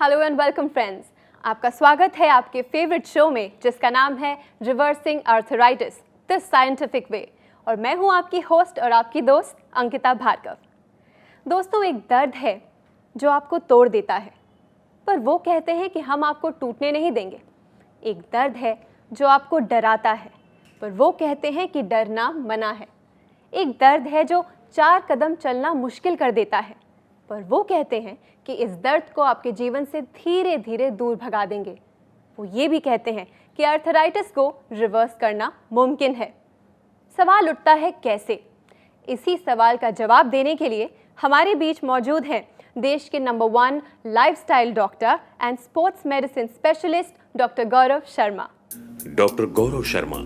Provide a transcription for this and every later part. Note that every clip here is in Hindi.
हेलो एंड वेलकम फ्रेंड्स, आपका स्वागत है आपके फेवरेट शो में जिसका नाम है reversing arthritis the scientific way. और मैं हूं आपकी होस्ट और आपकी दोस्त अंकिता भार्गव। दोस्तों, एक दर्द है जो आपको तोड़ देता है, पर वो कहते हैं कि हम आपको टूटने नहीं देंगे। एक दर्द है जो आपको डराता है, पर वो कहते हैं कि डरना मना है। एक दर्द है जो 4 कदम चलना मुश्किल कर देता है, पर वो कहते हैं कि इस दर्द को आपके जीवन से धीरे धीरे दूर भगा देंगे। वो ये भी कहते हैं कि आर्थराइटिस को रिवर्स करना मुमकिन है। सवाल उठता है कैसे? इसी सवाल का जवाब देने के लिए हमारे बीच मौजूद हैं देश के नंबर 1 lifestyle doctor and sports medicine specialist doctor Gaurav Sharma. Doctor Gaurav Sharma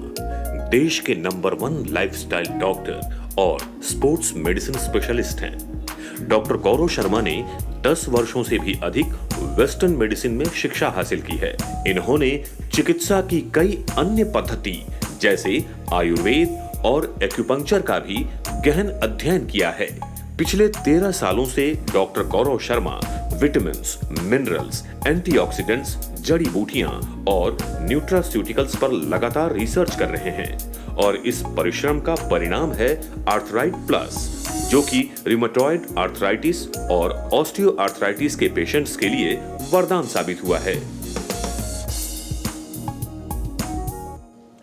देश के नंबर 1 लाइफस्टाइल डॉक्टर और स्पोर्ट्स मेडिसिन स्पेशलिस्ट हैं। डॉक्टर गौरव शर्मा ने 10 वर्षों से भी अधिक वेस्टर्न मेडिसिन में शिक्षा हासिल की है। इन्होंने चिकित्सा की कई अन्य पद्धति जैसे आयुर्वेद और एक्यूपंक्चर का भी गहन अध्ययन किया है। पिछले 13 सालों से doctor Gaurav Sharma vitamins, minerals, antioxidants, जड़ी बूटियां और न्यूट्रास्यूटिकल्स पर लगातार रिसर्च कर रहे हैं और इस परिश्रम का परिणाम है आर्थराइट प्लस, जो कि रिमेटॉइड आर्थराइटिस और ऑस्टियो आर्थराइटिस के पेशेंट्स के लिए वरदान साबित हुआ है।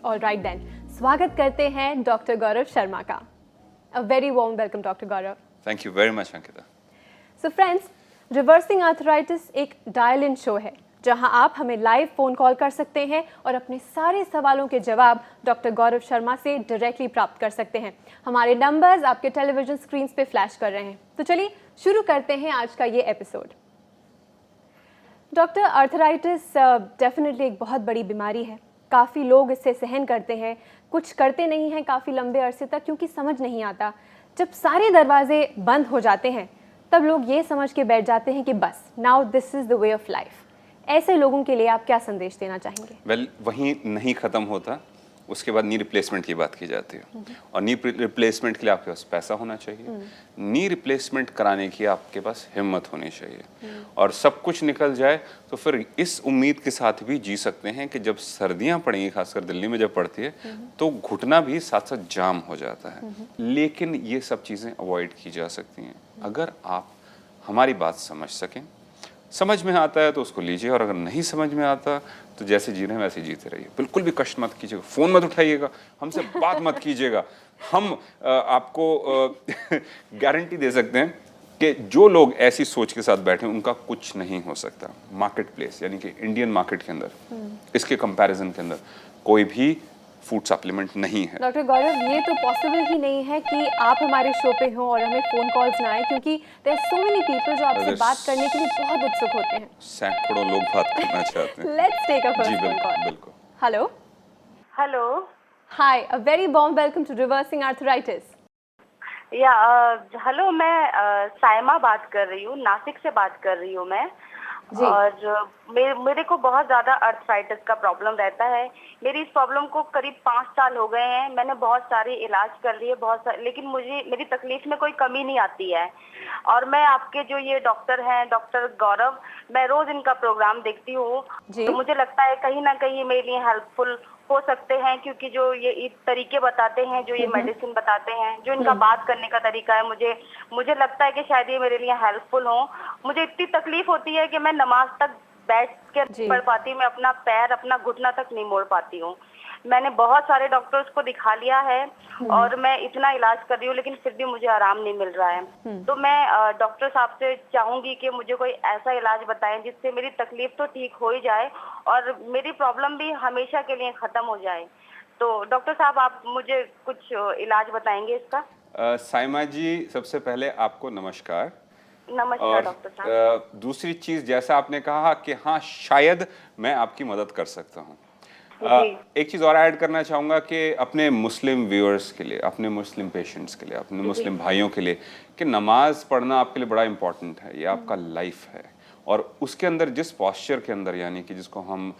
ऑलराइट देन, स्वागत करते हैं डॉक्टर गौरव शर्मा का। अ very warm welcome doctor Gaurav. Thank you very much Ankita. So friends, reversing arthritis एक डायल इन शो है जहां आप हमें लाइव फोन कॉल कर सकते हैं और अपने सारे सवालों के जवाब डॉक्टर गौरव शर्मा से डायरेक्टली प्राप्त कर सकते हैं। हमारे नंबर्स आपके टेलीविजन स्क्रीन पे फ्लैश कर रहे हैं। तो चलिए शुरू करते हैं आज का ये एपिसोड। डॉक्टर, आर्थराइटिस डेफिनेटली एक बहुत बड़ी बीमारी है। काफ़ी लोग इससे सहन करते हैं, कुछ करते नहीं हैं काफ़ी लंबे अरसे तक क्योंकि समझ नहीं आता। जब सारे दरवाजे बंद हो जाते हैं तब लोग ये समझ के बैठ जाते हैं कि बस now this is the way of life. ऐसे लोगों के लिए आप क्या संदेश देना चाहेंगे? वहीं नहीं ख़त्म होता, उसके बाद नी रिप्लेसमेंट की बात की जाती है और नी रिप्लेसमेंट के लिए आपके पास पैसा होना चाहिए। नी रिप्लेसमेंट कराने की आपके पास हिम्मत होनी चाहिए और सब कुछ निकल जाए तो फिर इस उम्मीद के साथ भी जी सकते हैं कि जब सर्दियां पड़ेंगी, खासकर दिल्ली में जब पड़ती है तो घुटना भी साथ साथ जाम हो जाता है। लेकिन ये सब चीज़ें अवॉइड की जा सकती हैं अगर आप हमारी बात समझ सकें। समझ में आता है तो उसको लीजिए और अगर नहीं समझ में आता तो जैसे जी रहे हैं वैसे जीते रहिए। बिल्कुल भी कष्ट मत कीजिएगा, फ़ोन मत उठाइएगा, हमसे बात मत कीजिएगा। हम आपको गारंटी दे सकते हैं कि जो लोग ऐसी सोच के साथ बैठे हैं उनका कुछ नहीं हो सकता। मार्केट प्लेस यानी कि इंडियन मार्केट के अंदर, इसके कंपैरिजन के अंदर कोई भी फूड सप्लीमेंट नहीं है। डॉक्टर गौरव, ये तो पॉसिबल ही नहीं है कि आप हमारे शो पे हो और हमें फ़ोन कॉल्स ना आए, क्योंकि there are so many people जो आपसे बात करने के लिए बहुत उत्सुक होते हैं। सैकड़ों लोग बात करना चाहते हैं। लेट्स टेक अ फर्स्ट जी फोन कॉल। बिल्कुल। Hello. Hello. Hi, a very warm welcome to reversing arthritis. या हेलो, मैं साइमा बात कर रही हूँ, नासिक से बात कर रही हूँ मैं। और मेरे को बहुत ज़्यादा आर्थराइटिस का प्रॉब्लम रहता है। मेरी इस प्रॉब्लम को करीब 5 साल हो गए हैं। मैंने बहुत सारे इलाज कर लिए, लेकिन मेरी तकलीफ में कोई कमी नहीं आती है। और मैं आपके जो ये डॉक्टर हैं, डॉक्टर गौरव, मैं रोज़ इनका प्रोग्राम देखती हूँ, तो मुझे लगता है कहीं ना कहीं मेरे लिए हेल्पफुल हो सकते हैं, क्योंकि जो ये तरीके बताते हैं, जो ये मेडिसिन बताते हैं, जो इनका बात करने का तरीका है, मुझे लगता है कि शायद ये मेरे लिए हेल्पफुल हो। मुझे इतनी तकलीफ होती है कि मैं नमाज तक बैठ के पढ़ पाती हूँ, मैं अपना पैर, अपना घुटना तक नहीं मोड़ पाती हूँ। मैंने बहुत सारे डॉक्टर्स को दिखा लिया है और मैं इतना इलाज कर रही हूँ, लेकिन फिर भी मुझे आराम नहीं मिल रहा है। तो मैं डॉक्टर साहब से चाहूंगी कि मुझे कोई ऐसा इलाज बताएं जिससे मेरी तकलीफ तो ठीक हो ही जाए और मेरी प्रॉब्लम भी हमेशा के लिए खत्म हो जाए। तो डॉक्टर साहब, आप मुझे कुछ इलाज बताएंगे इसका? साइमा जी, सबसे पहले आपको नमस्कार। नमस्कार डॉक्टर साहब। दूसरी चीज, जैसा आपने कहा कि हाँ शायद मैं आपकी मदद कर सकता हूँ, एक चीज़ और ऐड करना चाहूँगा कि अपने मुस्लिम व्यूअर्स के लिए, अपने मुस्लिम पेशेंट्स के लिए, अपने मुस्लिम भाइयों के लिए कि नमाज पढ़ना आपके लिए बड़ा इम्पोर्टेंट है। ये आपका लाइफ है और उसके अंदर जिस पॉस्चर के अंदर, यानी कि जिसको हम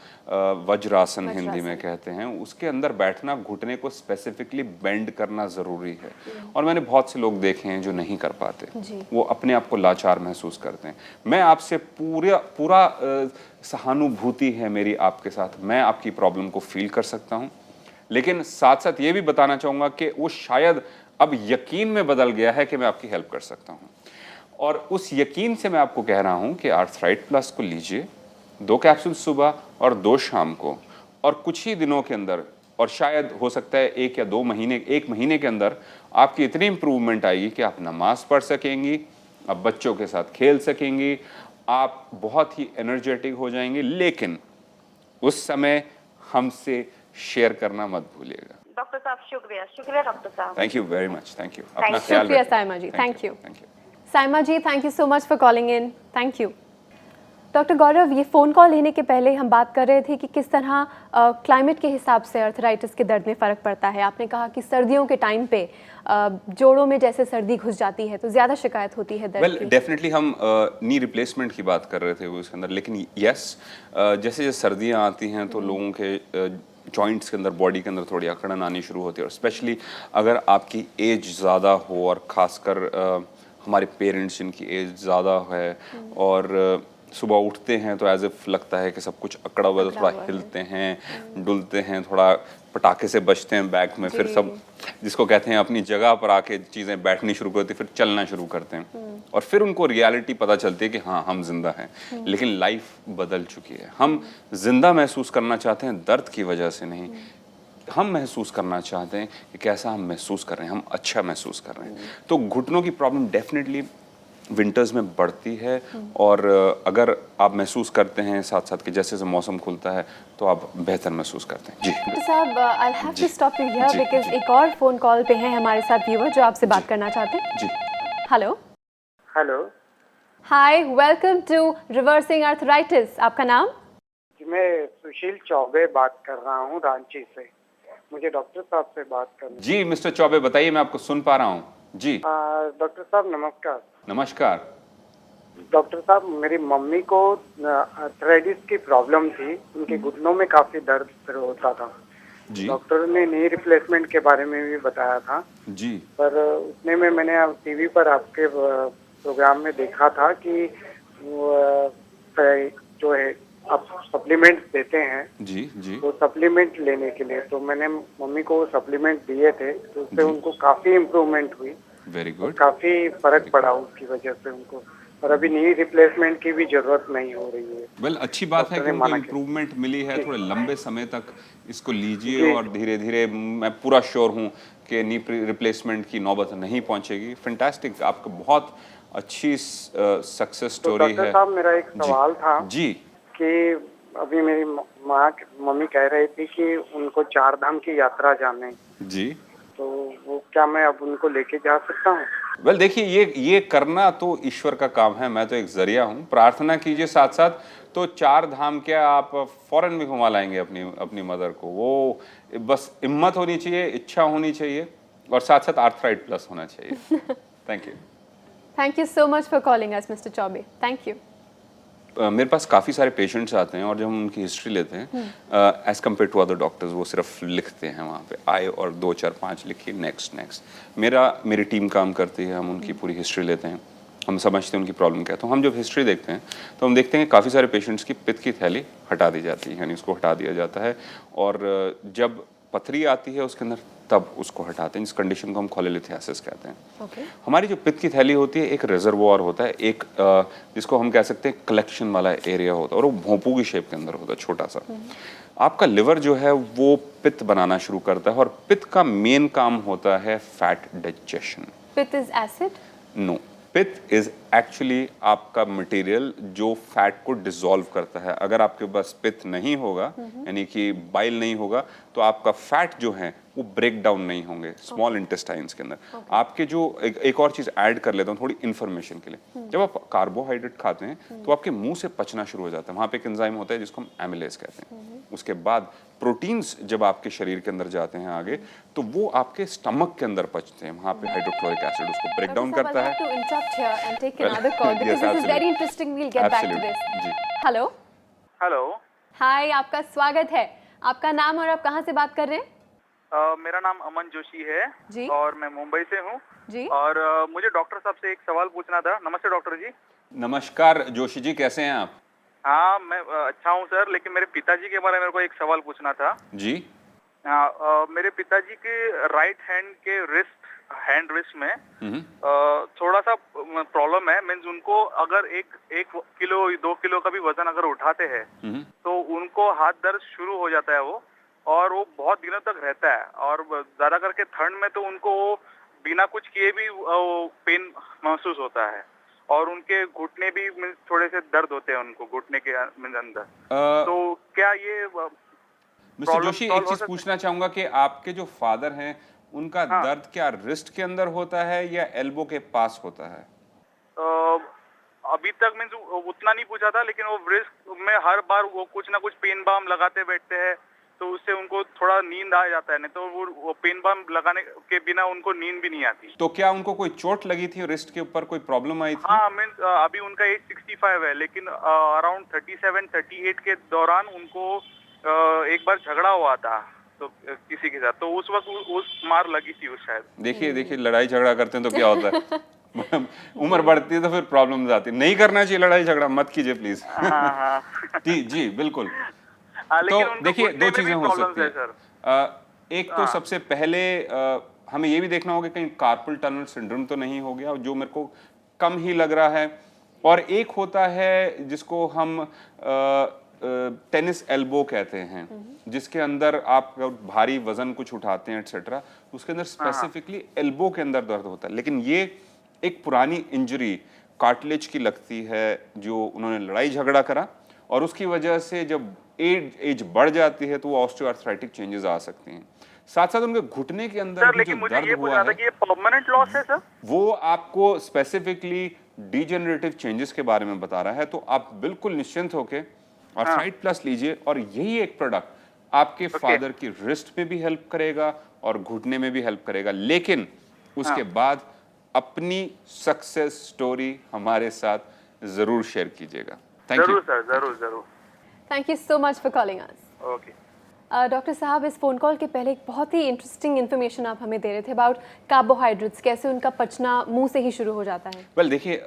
वज्रासन हिंदी में कहते हैं, उसके अंदर बैठना, घुटने को स्पेसिफिकली बेंड करना ज़रूरी है। और मैंने बहुत से लोग देखे हैं जो नहीं कर पाते, वो अपने आप को लाचार महसूस करते हैं। मैं आपसे पूरा सहानुभूति है मेरी आपके साथ, मैं आपकी प्रॉब्लम को फील कर सकता हूँ, लेकिन साथ साथ ये भी बताना चाहूँगा कि वो शायद अब यकीन में बदल गया है कि मैं आपकी हेल्प कर सकता हूँ। और उस यकीन से मैं आपको कह रहा हूँ कि आर्थराइट प्लस को लीजिए, 2 कैप्सूल सुबह और 2 शाम को, और कुछ ही दिनों के अंदर, और शायद हो सकता है 1 या 2 महीने, 1 महीने के अंदर आपकी इतनी इंप्रूवमेंट आएगी कि आप नमाज पढ़ सकेंगी, आप बच्चों के साथ खेल सकेंगी, आप बहुत ही एनर्जेटिक हो जाएंगी। लेकिन उस समय हमसे शेयर करना मत भूलिएगा। डॉक्टर साहब शुक्रिया, शुक्रिया डॉक्टर साहब। Thank you very much, thank you. Thank you. शुक्रिया Saima ji, thank you. Thank you. Saima ji, thank you so much for calling in, thank you. Doctor Gaurav, ये फ़ोन कॉल लेने के पहले हम बात कर रहे थे कि किस तरह क्लाइमेट के हिसाब से अर्थराइटिस के दर्द में फ़र्क पड़ता है। आपने कहा कि सर्दियों के टाइम पे जोड़ों में जैसे सर्दी घुस जाती है तो ज़्यादा शिकायत होती है दर्द की। डेफिनेटली हम नी रिप्लेसमेंट की बात कर रहे थे उसके अंदर, लेकिन यस, जैसे जैसे सर्दियाँ आती हैं तो लोगों के जॉइंट्स के अंदर, बॉडी के अंदर थोड़ी अकड़न आनी शुरू होती है। और स्पेशली अगर आपकी एज ज़्यादा हो, और ख़ासकर हमारे पेरेंट्स जिनकी एज ज़्यादा है और सुबह उठते हैं तो एज इफ लगता है कि सब कुछ अकड़ा हुआ है, तो थोड़ा हिलते हैं, डुलते हैं, थोड़ा पटाखे से बचते हैं बैक में, फिर सब जिसको कहते हैं अपनी जगह पर आके चीज़ें बैठनी शुरू करती, फिर चलना शुरू करते हैं, और फिर उनको रियलिटी पता चलती है कि हाँ हम जिंदा हैं, लेकिन लाइफ बदल चुकी है। हम जिंदा महसूस करना चाहते हैं दर्द की वजह से नहीं, हम महसूस करना चाहते हैं कि कैसा हम महसूस कर रहे हैं, हम अच्छा महसूस कर रहे हैं। तो घुटनों की प्रॉब्लम डेफिनेटली विंटर्स में बढ़ती है, और अगर आप महसूस करते हैं साथ साथ कि जैसे जैसे मौसम खुलता है तो आप बेहतर महसूस करते हैं। जी डॉक्टर साहब, I have to stop you here because एक और फ़ोन कॉल पे है हमारे साथ व्यूअर जो आपसे बात करना चाहते हैं। जी। Hello hello hi, welcome to reversing arthritis. आपका नाम? जी, मैं सुशील चौबे बात कर रहा हूँ रांची से। मुझे डॉक्टर साहब से बात करनी। जी मिस्टर चौबे, बताइए, मैं आपको सुन पा रहा हूँ। जी डॉक्टर साहब नमस्कार। नमस्कार। डॉक्टर साहब, मेरी मम्मी को आर्थराइटिस की प्रॉब्लम थी, उनके घुटनों में काफी दर्द होता था। जी डॉक्टर ने नी रिप्लेसमेंट के बारे में भी बताया था जी। पर उतने में मैंने टीवी पर आपके प्रोग्राम में देखा था कि जो है आप सप्लीमेंट्स देते हैं। जी जी। वो सप्लीमेंट लेने के लिए तो मैंने मम्मी को सप्लीमेंट दिए थे, तो उससे उनको काफी इम्प्रूवमेंट हुई, वेरी गुड। काफी फर्क पड़ा उसकी वजह से उनको, और अभी नी रिप्लेसमेंट की भी जरूरत नहीं हो रही है। वेल अच्छी बात है कि डॉक्टर ने उनको मना इम्प्रूवमेंट मिली है। थोड़े लंबे समय तक इसको लीजिए, जी। और धीरे धीरे मैं पूरा श्योर हूँ कि नी रिप्लेसमेंट की नौबत नहीं पहुँचेगी। फैंटास्टिक, आपका बहुत अच्छी सक्सेस तो स्टोरी डॉक्टर है। साहब, मेरा एक सवाल था जी कि अभी मेरी मम्मी कह रही थी कि उनको 4 धाम की यात्रा जाने, जी। तो वो क्या मैं अब उनको लेके जा सकता हूँ? वेल देखिए, ये करना तो ईश्वर का काम है, मैं तो एक जरिया हूँ। प्रार्थना कीजिए साथ साथ, तो 4 धाम क्या, आप फौरन में घुमा लाएंगे अपनी मदर को। वो बस हिम्मत होनी चाहिए, इच्छा होनी चाहिए, और साथ साथ आर्थराइट प्लस होना चाहिए। Thank you. Thank you so much for calling us mister Choubey, thank you. मेरे पास काफ़ी सारे पेशेंट्स आते हैं, और जब हम उनकी हिस्ट्री लेते हैं as compare to other doctors, वो सिर्फ लिखते हैं वहाँ पे, आए और 2 4 5 लिखिए, नेक्स्ट। मेरी टीम काम करती है, हम उनकी पूरी हिस्ट्री लेते हैं, हम समझते हैं उनकी प्रॉब्लम क्या है। तो हम जब हिस्ट्री देखते हैं तो हम देखते हैं कि काफ़ी सारे पेशेंट्स की पित्त की थैली हटा दी जाती है, यानी उसको हटा दिया जाता है, और जब पथरी आती है उसके अंदर तब उसको हटाते हैं, जिस कंडीशन को हम कोलेलिथियासिस कहते हैं। हमारी जो पित्त की थैली होती है, एक रिजर्वोयर होता है, एक जिसको हम कह सकते हैं कलेक्शन वाला एरिया होता है, और वो भोंपू की शेप के अंदर होता है, छोटा सा। आपका लिवर जो है वो पित्त बनाना शुरू करता है, और पित्त का मेन काम होता है फैट डाइजेशन। पित्त इज एसिड? नो, पित्त इज एक्चुअली आपका मटेरियल जो फैट को डिसॉल्व करता है। अगर आपके पास पित्त नहीं होगा, यानी कि बाइल नहीं होगा, तो आपका फैट जो है वो ब्रेक डाउन नहीं होंगे स्मॉल इंटेस्टाइन्स के अंदर। आपके जो एक और चीज़ ऐड कर लेता हूँ थोड़ी इन्फॉर्मेशन के लिए, जब आप कार्बोहाइड्रेट खाते हैं तो आपके मुंह से पचना शुरू हो जाता है। वहाँ पे एक एंजाइम होता है जिसको हम एमिलेज कहते हैं, उसके बाद प्रोटीन्स जब आपके शरीर के अंदर जाते हैं आगे, तो वो आपके स्टमक के अंदर पचते हैं, वहाँ पे हाइड्रोक्लोरिक एसिड उसको ब्रेक डाउन करता है। to interrupt here and take another call because this is very interesting. We'll get back to this. जी। Hello, hello. हाय, आपका स्वागत है। आपका नाम और आप कहाँ से बात कर रहे हैं? मेरा नाम अमन जोशी है जी। और मैं मुंबई से हूँ जी। और मुझे डॉक्टर साहब से एक सवाल पूछना था। नमस्ते डॉक्टर जी। नमस्कार जोशी जी, कैसे हैं आप? हाँ, मैं अच्छा हूँ सर, लेकिन मेरे पिताजी के बारे में मेरे को एक सवाल पूछना था। जी। मेरे पिताजी के राइट हैंड के हैंड रिस्ट में थोड़ा सा प्रॉब्लम है। मीन्स उनको अगर एक किलो 2 किलो का भी वजन अगर उठाते हैं तो उनको हाथ दर्द शुरू हो जाता है वो, और वो बहुत दिनों तक रहता है। और ज्यादा करके ठंड में तो उनको बिना कुछ किए भी पेन महसूस होता है, और उनके घुटने भी थोड़े से दर्द होते हैं उनको घुटने के अंदर। तो क्या ये मिस्टर जोशी, एक चीज पूछना चाहूंगा कि आपके जो फादर हैं उनका दर्द क्या रिस्ट के अंदर होता है या एल्बो के पास होता है? अभी तक मीन्स उतना नहीं पूछा था, लेकिन वो रिस्ट में हर बार वो कुछ ना कुछ पेन बाम लगाते बैठते हैं, तो उससे उनको थोड़ा नींद आ जाता है। नहीं तो वो पेन बाम लगाने के बिना उनको नींद भी नहीं आती। तो क्या उनको कोई चोट लगी थी रिस्ट के ऊपर, कोई प्रॉब्लम आई थी? हाँ, मीन्स अभी उनका एज 65 है, लेकिन अराउंड 37-38 के दौरान उनको एक बार झगड़ा हुआ था तो किसी के साथ, तो उस वक्त उस मार लगी थी उस शायद। देखिए लड़ाई झगड़ा करते हैं तो क्या होता है उम्र बढ़ती है तो फिर प्रॉब्लम्स आती है। नहीं करना चाहिए लड़ाई झगड़ा, मत कीजिए प्लीज। जी जी बिल्कुल। तो देखिए, दो चीजें हो सकती है। एक तो सबसे पहले हमें ये भी देखना होगा कहीं कार्पल टनल सिंड्रोम तो नहीं हो गया, जो मेरे को कम ही लग रहा है। और एक होता है जिसको हम टेनिस एल्बो कहते हैं, जिसके अंदर आप भारी वजन कुछ उठाते हैं एटसेट्रा, उसके अंदर स्पेसिफिकली एल्बो के अंदर दर्द होता है। लेकिन ये एक पुरानी इंजरी कार्टिलेज की लगती है, जो उन्होंने लड़ाई झगड़ा करा, और उसकी वजह से जब एज बढ़ जाती है तो वो ऑस्टियोआर्थराइटिक चेंजेस आ सकते हैं। साथ साथ उनके घुटने के अंदर भी जो दर्द हुआ है, ये परमानेंट लॉस है सर? वो आपको स्पेसिफिकली डिजेनरेटिव चेंजेस के बारे में बता रहा है। तो आप बिल्कुल निश्चिंत होके आर्थराइट प्लस लीजिए, और यही एक प्रोडक्ट आपके फादर की रिस्ट में भी हेल्प करेगा और घुटने में भी हेल्प करेगा। लेकिन उसके बाद अपनी सक्सेस स्टोरी हमारे साथ जरूर शेयर कीजिएगा। Thank you. जरूर सर, जरूर। Thank you so much for calling us. Okay. Doctor साहब, इस फ़ोन कॉल के पहले एक बहुत ही इंटरेस्टिंग इन्फॉर्मेशन आप हमें दे रहे थे अबाउट कार्बोहाइड्रेट्स, कैसे उनका पचना मुंह से ही शुरू हो जाता है। वेल देखिए,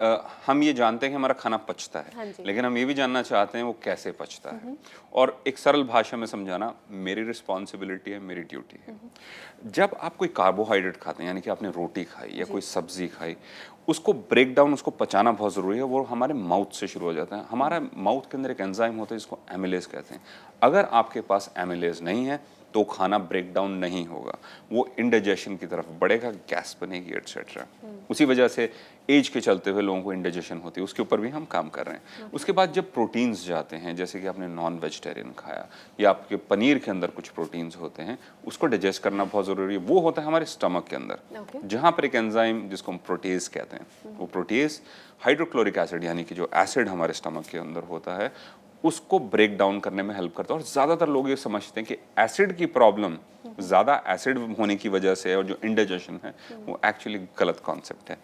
हम ये जानते हैं कि हमारा खाना पचता है, हाँ जी। लेकिन हम ये भी जानना चाहते हैं वो कैसे पचता है, और एक सरल भाषा में समझाना मेरी रिस्पॉन्सिबिलिटी है, मेरी ड्यूटी है। जब आप कोई कार्बोहाइड्रेट खाते हैं, यानी कि आपने रोटी खाई या कोई सब्जी खाई, उसको ब्रेक डाउन, उसको पचाना बहुत ज़रूरी है। वो हमारे माउथ से शुरू हो जाता है। हमारा माउथ के अंदर एक एंजाइम होता है जिसको एमिलेज कहते हैं। अगर आपके पास एमिलेज नहीं है तो खाना ब्रेक डाउन नहीं होगा, वो इंडाइजेशन की तरफ बढ़ेगा, गैस बनेगी एटसेट्रा। उसी वजह से एज के चलते हुए लोगों को इंडाइजेशन होती है, उसके ऊपर भी हम काम कर रहे हैं। उसके बाद जब प्रोटीन्स जाते हैं, जैसे कि आपने नॉन वेजिटेरियन खाया या आपके पनीर के अंदर कुछ प्रोटीन्स होते हैं, उसको डाइजेस्ट करना बहुत ज़रूरी है। वो होता है हमारे स्टमक के अंदर, जहाँ पर एक एंजाइम जिसको हम प्रोटेज कहते हैं, वो प्रोटेज हाइड्रोक्लोरिक एसिड, यानी कि जो एसिड हमारे स्टमक के अंदर होता है, उसको ब्रेक डाउन करने में हेल्प करता है। और ज़्यादातर लोग ये समझते हैं कि एसिड की प्रॉब्लम ज़्यादा एसिड होने की वजह से, और जो इंडाइजेशन है वो एक्चुअली गलत कॉन्सेप्ट है।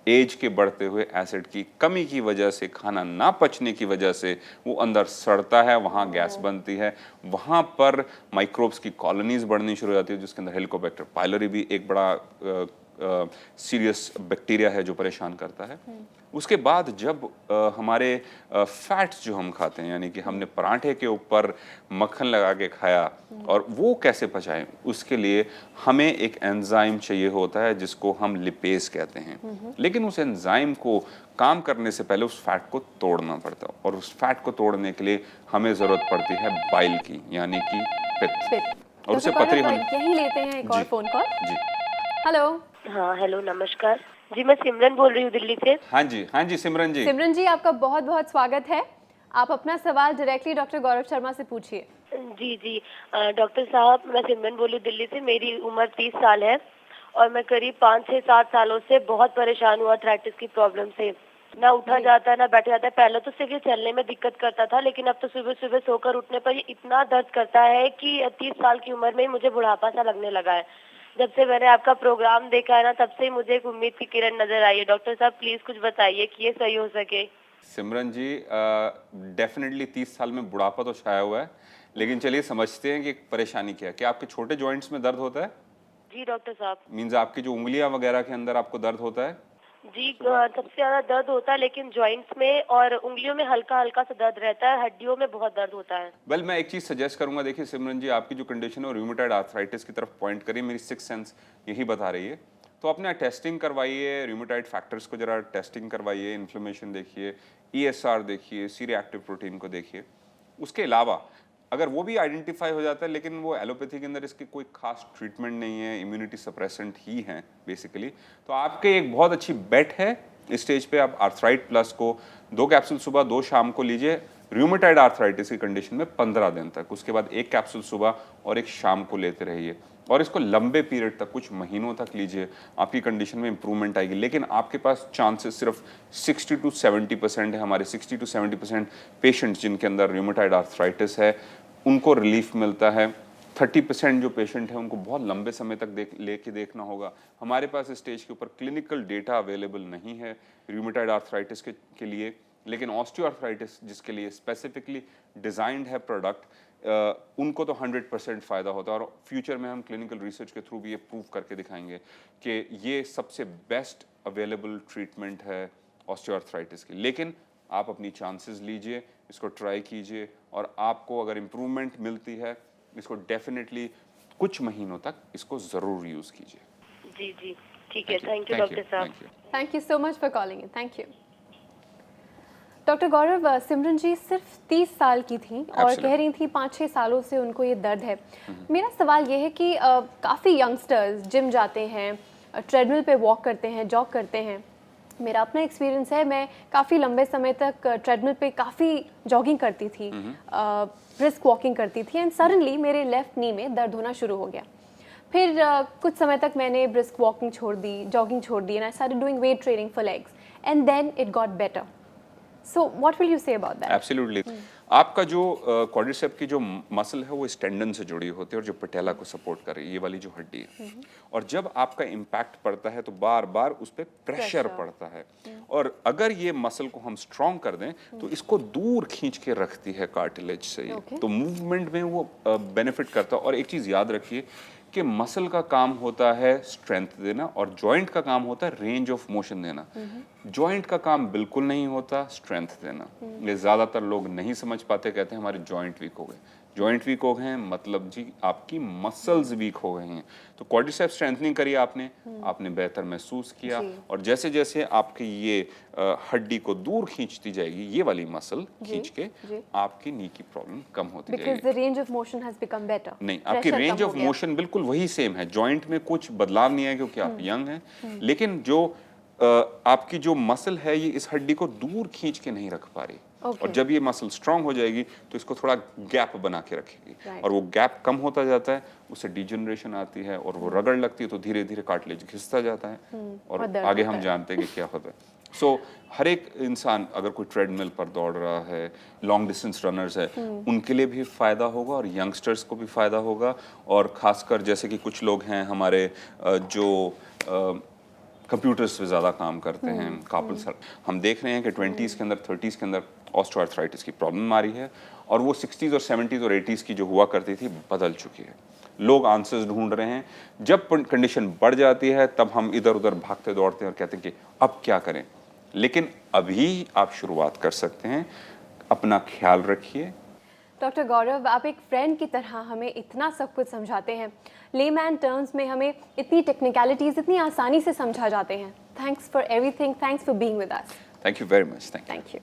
एज के बढ़ते हुए एसिड की कमी की वजह से, खाना ना पचने की वजह से वो अंदर सड़ता है, वहाँ गैस बनती है, वहाँ पर माइक्रोब्स की कॉलोनीज बढ़नी शुरू हो जाती है, जिसके अंदर हेलिकोबैक्टर पाइलोरी भी एक बड़ा सीरियस बैक्टीरिया है जो परेशान करता है। उसके बाद जब हमारे फैट्स जो हम खाते हैं, यानी कि हमने पराठे के ऊपर मक्खन लगा के खाया, और वो कैसे पचाएं, उसके लिए हमें एक एंजाइम चाहिए होता है जिसको हम लिपेज कहते हैं। लेकिन उस एंजाइम को काम करने से पहले उस फैट को तोड़ना पड़ता है, और उस फैट को तोड़ने के लिए हमें ज़रूरत पड़ती है बाइल की, यानी कि पित्त, और उसे पथरी होने। यही लेते हैं एक और फोन कॉल। जी हेलो। हाँ हेलो, नमस्कार जी, मैं सिमरन बोल रही हूँ दिल्ली से। हाँ जी सिमरन जी। सिमरन जी, आपका बहुत बहुत स्वागत है। आप अपना सवाल डायरेक्टली डॉक्टर गौरव शर्मा से पूछिए। जी डॉक्टर साहब, मैं सिमरन बोल रही हूँ दिल्ली से। मेरी उम्र 30 साल है और मैं करीब 5 से 7 सालों से बहुत परेशान हूँ आर्थराइटिस की प्रॉब्लम से। ना उठा जाता है ना बैठा जाता है। पहले तो सिर्फ ये चलने में दिक्कत करता था, लेकिन अब तो सुबह सुबह सोकर उठने पर ये इतना दर्द करता है कि 30 साल की उम्र में ही मुझे बुढ़ापा सा लगने लगा है। जब से मैंने आपका प्रोग्राम देखा है ना, तब से ही मुझे एक उम्मीद की किरण नजर आई है। डॉक्टर साहब प्लीज कुछ बताइए कि ये सही हो सके। सिमरन जी, डेफिनेटली 30 साल में बुढ़ापा तो छाया हुआ है, लेकिन चलिए समझते हैं कि परेशानी क्या है। क्या आपके छोटे जॉइंट्स में दर्द होता है? जी डॉक्टर साहब। मीन्स आपकी जो उंगलियां वगैरह के अंदर आपको दर्द होता है? जी सबसे ज्यादा दर्द होता है, लेकिन जॉइंट्स में और उंगलियों में हल्का हल्का सा दर्द रहता है, हड्डियों में बहुत दर्द होता है। वेल, मैं एक चीज सजेस्ट करूंगा। देखिए सिमरन जी, आपकी जो कंडीशन है वो रूमेटॉइड आर्थराइटिस की तरफ पॉइंट करिए, मेरी सिक्स सेंस यही बता रही है। तो अपना टेस्टिंग करवाइए, रूमेटॉइड फैक्टर्स को जरा टेस्टिंग करवाइए, इन्फ्लेमेशन देखिए, ESR देखिए, सी रिएक्टिव प्रोटीन को देखिए। उसके अलावा अगर वो भी आइडेंटिफाई हो जाता है, लेकिन वो एलोपैथी के अंदर इसकी कोई खास ट्रीटमेंट नहीं है, इम्यूनिटी सप्रेसेंट ही है बेसिकली, तो आपके एक बहुत अच्छी बेट है इस स्टेज पे। आप आर्थराइट प्लस को 2 कैप्सूल सुबह 2 शाम को लीजिए रूमेटॉइड आर्थराइटिस की कंडीशन में 15 दिन तक। उसके बाद 1 कैप्सूल सुबह और 1 शाम को लेते रहिए, और इसको लंबे पीरियड तक, कुछ महीनों तक लीजिए। आपकी कंडीशन में इंप्रूवमेंट आएगी। लेकिन आपके पास चांसेस सिर्फ 60 to 70% है। हमारे 60 to 70% पेशेंट्स जिनके अंदर रूमेटॉइड आर्थराइटिस है उनको रिलीफ मिलता है। 30% जो पेशेंट है उनको बहुत लंबे समय तक लेके देखना होगा। हमारे पास इस स्टेज के ऊपर क्लिनिकल डेटा अवेलेबल नहीं है रूमेटॉइड आर्थराइटिस के लिए, लेकिन ऑस्टियोआर्थराइटिस जिसके लिए स्पेसिफिकली डिजाइंड है प्रोडक्ट, उनको तो 100% फ़ायदा होता है। और फ्यूचर में हम क्लिनिकल रिसर्च के थ्रू भी ये प्रूव करके दिखाएंगे कि ये सबसे बेस्ट अवेलेबल ट्रीटमेंट है ऑस्टियोआर्थराइटिस की। लेकिन आप अपनी चांसेस लीजिए, इसको ट्राई कीजिए, और आपको अगर इम्प्रूवमेंट मिलती है इसको डेफिनेटली कुछ महीनों तक इसको ज़रूर यूज़ कीजिए। जी जी ठीक है, थैंक यू डॉक्टर साहब। Thank you so much for calling in. Thank you doctor Gaurav. Simran ji सिर्फ 30 साल की थी और कह रही थी 5-6 सालों से उनको ये दर्द है। मेरा सवाल ये है कि काफ़ी यंगस्टर्स जिम जाते हैं, ट्रेडमिल पे वॉक करते हैं, जॉग करते हैं। मेरा अपना एक्सपीरियंस है, मैं काफ़ी लंबे समय तक ट्रेडमिल पे काफ़ी जॉगिंग करती थी, ब्रिस्क वॉकिंग करती थी, एंड सडनली मेरे लेफ़्ट नी में दर्द होना शुरू हो गया। फिर कुछ समय तक मैंने ब्रिस्क वॉकिंग छोड़ दी, जॉगिंग छोड़ दी, and I started doing weight training for legs, and then it got better. So what will you say about that? Absolutely. आपका जो क्वाड्रिसेप की जो मसल है वो इस टेंडन से जुड़ी होती है और जो पटेला को सपोर्ट कर रही है, ये वाली जो हड्डी है। और जब आपका इम्पैक्ट पड़ता है तो बार बार उस पर प्रेशर पड़ता है, और अगर ये मसल को हम स्ट्रॉन्ग कर दें तो इसको दूर खींच के रखती है कार्टिलेज से, तो मूवमेंट में वो बेनिफिट करता है। और एक चीज़ याद रखिए कि मसल का काम होता है स्ट्रेंथ देना और जॉइंट का काम होता है रेंज ऑफ मोशन देना। जॉइंट का काम बिल्कुल नहीं होता स्ट्रेंथ देना। ये ज़्यादातर लोग नहीं समझ पाते, कहते हैं हमारे जॉइंट वीक हो गए। जॉइंट वीक हो गए हैं मतलब जी आपकी मसल्स वीक हो गए हैं। तो क्वाड्रिसेप स्ट्रेंथनिंग करिए आपने बेहतर महसूस किया, और जैसे जैसे आपकी ये हड्डी को दूर खींचती जाएगी, ये वाली मसल खींच के आपकी नी की प्रॉब्लम कम होती जाएगी। Because the range of motion has become better. नहीं, आपकी रेंज ऑफ मोशन बिल्कुल वही सेम है, जॉइंट में कुछ बदलाव नहीं है क्योंकि आप यंग हैं, लेकिन जो आपकी जो मसल है ये इस हड्डी को दूर खींच के नहीं रख पा रही। और जब ये मसल स्ट्रांग हो जाएगी तो इसको थोड़ा गैप बना के रखेगी, और वो गैप कम होता जाता है, उससे डिजनरेशन आती है और वो रगड़ लगती है, तो धीरे धीरे कार्टिलेज घिसता जाता है और आगे हम जानते हैं कि क्या होता है। सो हर एक इंसान अगर कोई ट्रेडमिल पर दौड़ रहा है, लॉन्ग डिस्टेंस रनर्स है, उनके लिए भी फ़ायदा होगा और यंगस्टर्स को भी फ़ायदा होगा। और ख़ासकर जैसे कि कुछ लोग हैं हमारे जो कंप्यूटर्स पे ज़्यादा काम करते हैं, कापल सर, हम देख रहे हैं कि 20s के अंदर 30s के अंदर ऑस्टियोआर्थराइटिस की प्रॉब्लम आ रही है, और वो 60s और 70s और 80s की जो हुआ करती थी बदल चुकी है। लोग आंसर्स ढूंढ रहे हैं। जब कंडीशन बढ़ जाती है तब हम इधर उधर भागते दौड़ते हैं और कहते हैं कि अब क्या करें, लेकिन अभी आप शुरुआत कर सकते हैं। अपना ख्याल रखिए। डॉक्टर गौरव, आप एक फ्रेंड की तरह हमें इतना सब कुछ समझाते हैं, लेमैन टर्म्स में हमें इतनी टेक्निकलिटीज़ इतनी आसानी से समझा जाते हैं। Thanks for everything, thanks for being with us. Thank you very much. Thank you.